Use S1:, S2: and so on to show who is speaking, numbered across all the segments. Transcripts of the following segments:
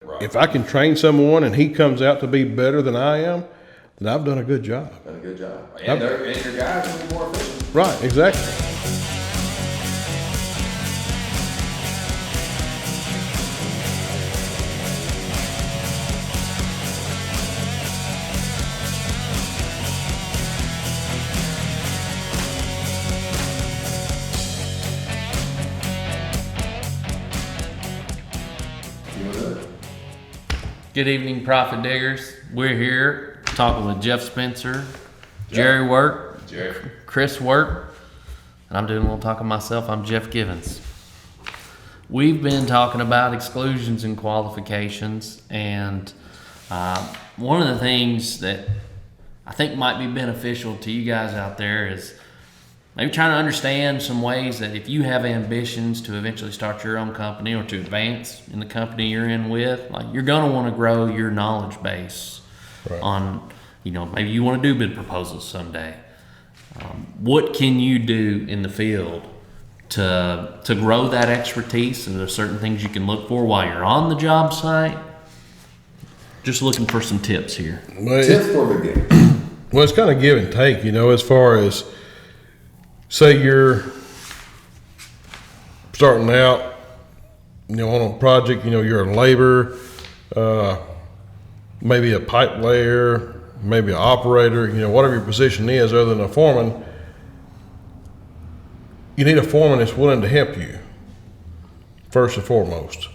S1: Right.
S2: If I can train someone and he comes out to be better than I am, then I've done a good job.
S1: Done a good job. And your guys will be more efficient.
S2: Right, exactly.
S3: Good evening, Profit Diggers. We're here talking with Jeff Spencer, Jerry Work, Chris Work, and I'm doing a little talking myself. I'm Jeff Givens. We've been talking about exclusions and qualifications, and one of the things that I think might be beneficial to you guys out there is maybe trying to understand some ways that if you have ambitions to eventually start your own company or to advance in the company you're in with, like you're going to want to grow your knowledge base on, maybe you want to do bid proposals someday. What can you do in the field to grow that expertise? And there's certain things you can look for while you're on the job site. Just looking for some tips here.
S1: Tips for the game.
S2: Well, it's kind of give and take, as far as, say you're starting out, on a project, you're a laborer, maybe a pipe layer, maybe an operator, whatever your position is other than a foreman. You need a foreman that's willing to help you, first and foremost.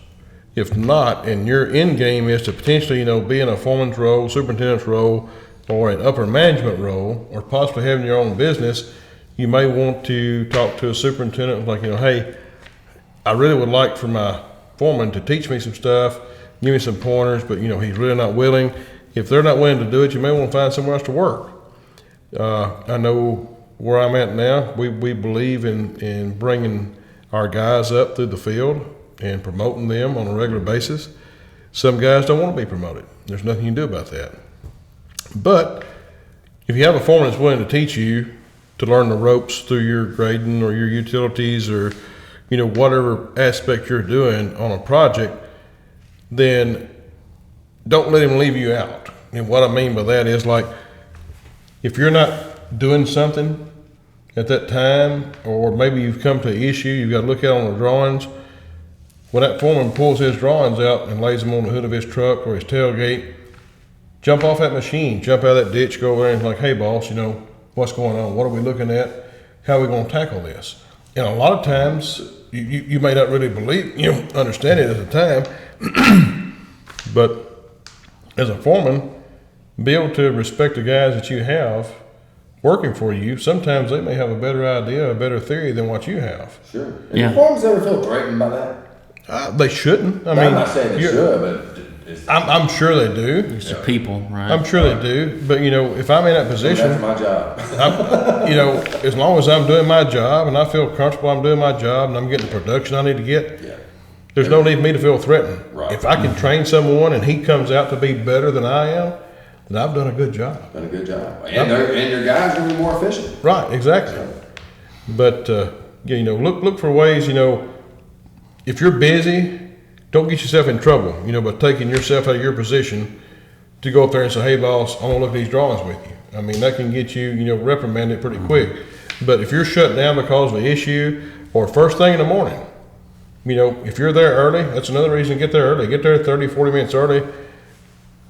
S2: If not, and your end game is to potentially, be in a foreman's role, superintendent's role, or an upper management role, or possibly having your own business, you may want to talk to a superintendent like, hey, I really would like for my foreman to teach me some stuff, give me some pointers, but he's really not willing. If they're not willing to do it, you may want to find somewhere else to work. I know where I'm at now, we believe in bringing our guys up through the field and promoting them on a regular basis. Some guys don't want to be promoted. There's nothing you can do about that. But if you have a foreman that's willing to teach you to learn the ropes through your grading or your utilities or, whatever aspect you're doing on a project, then don't let him leave you out. And what I mean by that is, like, if you're not doing something at that time, or maybe you've come to an issue, you've got to look at on the drawings. When that foreman pulls his drawings out and lays them on the hood of his truck or his tailgate, jump off that machine, jump out of that ditch, go over there and like, hey boss, what's going on? What are we looking at? How are we going to tackle this? And a lot of times, you may not really understand it at the time, but as a foreman, be able to respect the guys that you have working for you. Sometimes they may have a better idea, a better theory than what you have.
S1: Sure. And do foremans ever feel threatened by that?
S2: They shouldn't.
S1: I'm not saying they should, but
S2: I'm sure they do.
S3: It's the people, right?
S2: I'm sure they do. But, if I'm in that position,
S1: that's my job.
S2: as long as I'm doing my job and I feel comfortable I'm doing my job and I'm getting the production I need to get, there's no need for me to feel threatened.
S1: Right.
S2: If I can train someone and he comes out to be better than I am, then I've done a good job.
S1: Done a good job. And your guys will be more efficient.
S2: Right, exactly. But, look for ways, if you're busy, don't get yourself in trouble, by taking yourself out of your position to go up there and say, hey boss, I want to look at these drawings with you. I mean, that can get you, reprimanded pretty quick. But if you're shut down because of an issue or first thing in the morning, if you're there early, that's another reason to get there early. Get there 30, 40 minutes early,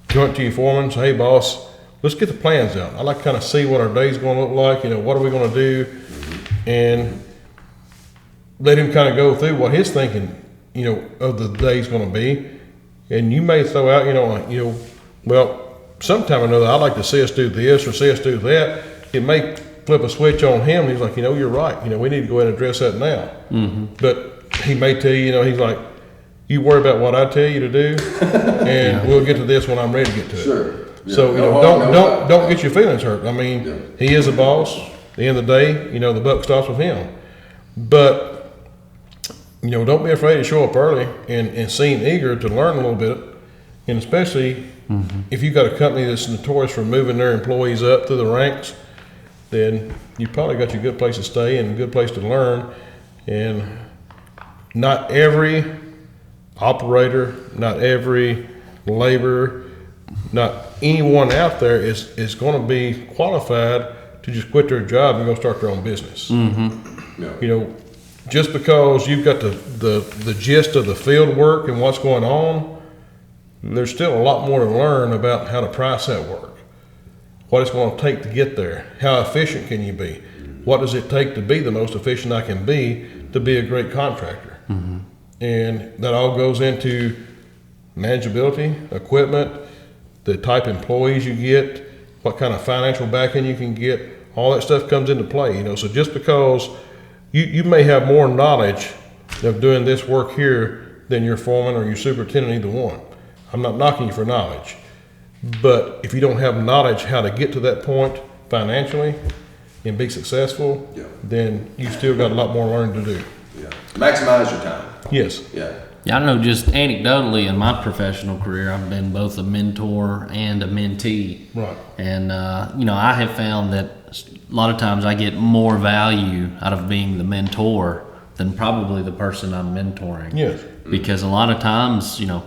S2: go up to your foreman, say, hey boss, let's get the plans out. I like to kind of see what our day's going to look like, what are we going to do, and let him kind of go through what his thinking of the day's going to be. And you may throw out, well, sometime or another, I'd like to see us do this or see us do that. It may flip a switch on him. He's like, you're right. We need to go ahead and address that now. Mm-hmm. But he may tell you, he's like, you worry about what I tell you to do, and we'll get to this when I'm ready to get to it.
S1: Sure. Yeah.
S2: So, don't get your feelings hurt. I mean, he is a boss. At the end of the day, the buck stops with him. But, don't be afraid to show up early and seem eager to learn a little bit. And especially if you've got a company that's notorious for moving their employees up through the ranks, then you probably got you a good place to stay and a good place to learn. And not every operator, not every laborer, not anyone out there is going to be qualified to just quit their job and go start their own business.
S1: Yeah.
S2: You know, just because you've got the gist of the field work and what's going on, there's still a lot more to learn about how to price that work. What it's going to take to get there. How efficient can you be? What does it take to be the most efficient I can be to be a great contractor? And that all goes into manageability, equipment, the type of employees you get, what kind of financial backing you can get, all that stuff comes into play, you know. So just because you may have more knowledge of doing this work here than your foreman or your superintendent, either one. I'm not knocking you for knowledge, but if you don't have knowledge how to get to that point financially and be successful, then you still got a lot more learning to do.
S1: Yeah. Maximize your time.
S2: Yes.
S1: Yeah.
S3: Yeah, I know just anecdotally in my professional career, I've been both a mentor and a mentee.
S2: Right.
S3: And, you know, I have found that a lot of times I get more value out of being the mentor than probably the person I'm mentoring.
S2: Yes.
S3: Because a lot of times, you know,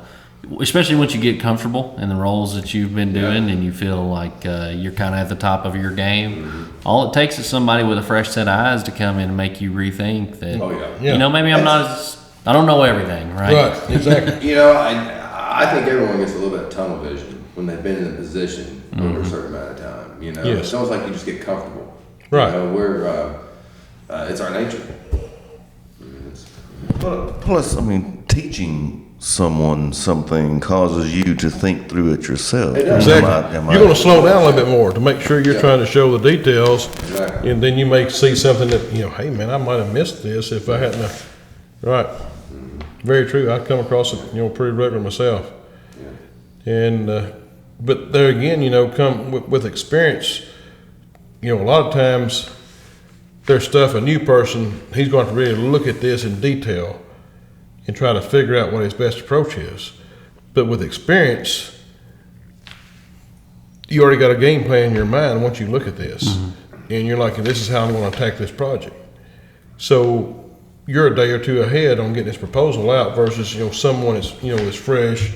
S3: especially once you get comfortable in the roles that you've been doing and you feel like you're kind of at the top of your game, all it takes is somebody with a fresh set of eyes to come in and make you rethink that, you know, maybe I don't know everything, right?
S2: Right, exactly.
S1: You know, I think everyone gets a little bit of tunnel vision when they've been in a position over a certain amount of time. You know, it's almost like you just get comfortable.
S2: Right.
S1: You know, it's our nature.
S4: Plus, I mean, teaching someone something causes you to think through it yourself.
S2: Exactly. You're going to slow down a little bit more to make sure you're trying to show the details, and then you may see something that, you know, hey man, I might have missed this if I hadn't. Right. Very true. I come across it, you know, pretty regular myself. And but there again, you know, come with experience, you know, a lot of times there's stuff a new person, he's going to really look at this in detail and try to figure out what his best approach is. But with experience, you already got a game plan in your mind once you look at this. And you're like, this is how I'm going to attack this project. So you're a day or two ahead on getting this proposal out versus, you know, someone is, you know, is fresh.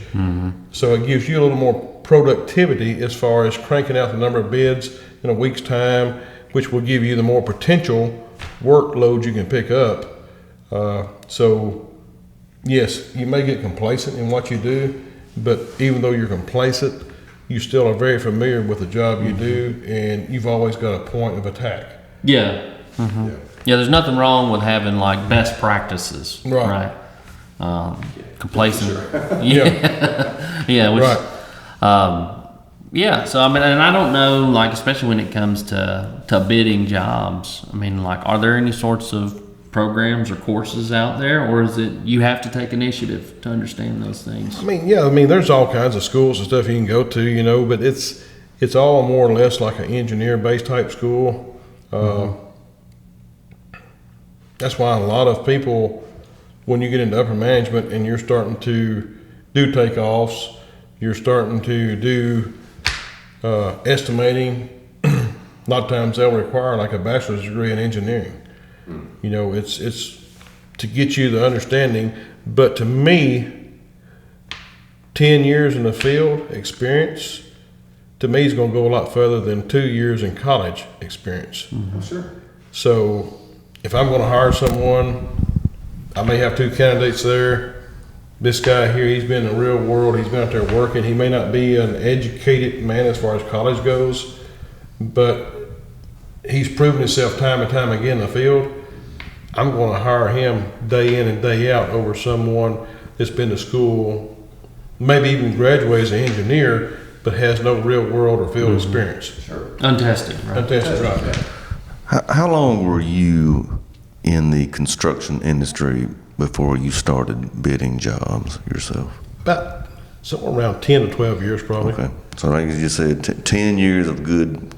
S2: So it gives you a little more productivity as far as cranking out the number of bids in a week's time, which will give you the more potential workload you can pick up. So yes, you may get complacent in what you do, but even though you're complacent, you still are very familiar with the job you do, and you've always got a point of attack.
S3: Yeah. Yeah, there's nothing wrong with having like best practices, right? Complacent. Yeah, so I mean, and I don't know, like, especially when it comes to bidding jobs, I mean, like, are there any sorts of programs or courses out there, or is it you have to take initiative to understand those things?
S2: I mean, yeah, I mean, there's all kinds of schools and stuff you can go to, you know, but it's all more or less like an engineer-based type school. That's why a lot of people, when you get into upper management and you're starting to do takeoffs, you're starting to do estimating, a lot of times they'll require like a bachelor's degree in engineering. You know, it's to get you the understanding, but to me, 10 years in the field experience, to me is going to go a lot further than 2 years in college experience.
S1: Sure.
S2: So if I'm going to hire someone, I may have 2 candidates there. This guy here, he's been in the real world, he's been out there working. He may not be an educated man as far as college goes, but he's proven himself time and time again in the field. I'm going to hire him day in and day out over someone that's been to school, maybe even graduated as an engineer, but has no real world or field experience.
S1: Sure.
S3: Untested, right?
S2: Untested, right.
S4: How long were you in the construction industry before you started bidding jobs yourself?
S2: About somewhere around 10 to 12 years probably.
S4: Okay. So like you said, 10 years of good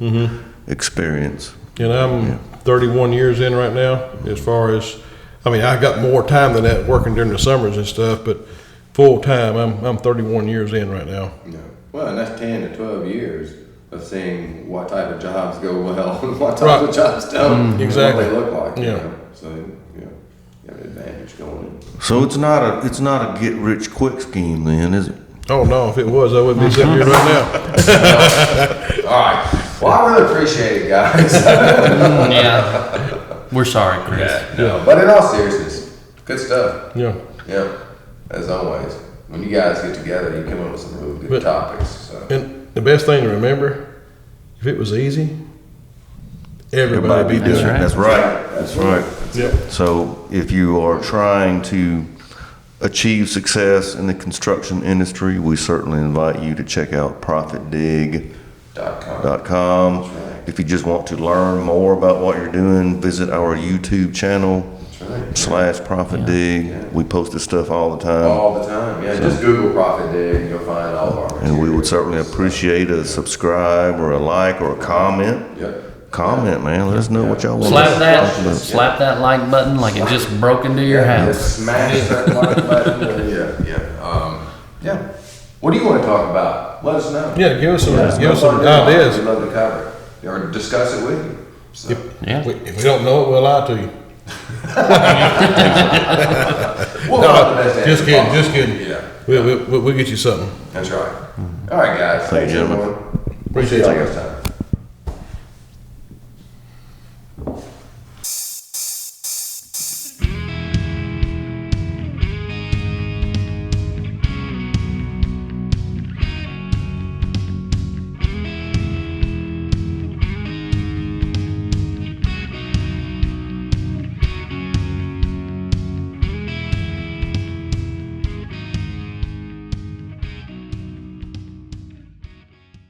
S4: experience.
S2: And I'm 31 years in right now as far as, I mean, I got more time than that working during the summers and stuff, but full time, I'm 31 years in right now.
S1: Yeah. Well, and that's 10 to 12 years of seeing what type of jobs go well and what type of jobs don't.
S2: Exactly.
S1: And what they look like.
S2: Yeah.
S1: You know? So, yeah. You have an advantage going in.
S4: So it's not a get rich quick scheme then, is it?
S2: Oh, no, if it was, I wouldn't be sitting here right now.
S1: All right. Well, I really appreciate it, guys.
S3: Yeah. We're sorry, Chris.
S1: No, but in all seriousness, good stuff.
S2: Yeah.
S1: Yeah, as always. When you guys get together, you come up with some really good topics. So.
S2: And the best thing to remember, if it was easy, everybody be doing it.
S4: That's right. That's right.
S2: Yep.
S4: So if you are trying to achieve success in the construction industry, we certainly invite you to check out ProfitDig.com.
S1: That's right.
S4: If you just want to learn more about what you're doing, visit our YouTube channel.
S1: That's right.
S4: /ProfitDig.
S1: Yeah.
S4: We post this stuff all the time.
S1: All the time, yeah. Just Google ProfitDig and you'll find all of our
S4: And we would
S1: materials.
S4: certainly appreciate a subscribe or a like or a comment.
S1: Yep.
S4: Comment, man. Let us know what y'all want.
S3: Slap that like button like it just broke into your
S1: Yeah,
S3: house.
S1: smash that like button. Yeah. What do you want to talk about? Let us know.
S2: Yeah, give us some
S1: We'd
S2: ideas.
S1: love to cover it or discuss it with you. So.
S3: Yeah.
S2: If we don't know it, we'll lie to you.
S1: We'll
S2: No,
S1: find the best answer
S2: just kidding,
S1: possible.
S2: just kidding.
S1: Yeah.
S2: We'll get you something.
S1: That's right. All right, guys.
S4: Thank you, gentlemen.
S1: everyone.
S2: Appreciate
S1: See
S2: you.
S1: y'all next time.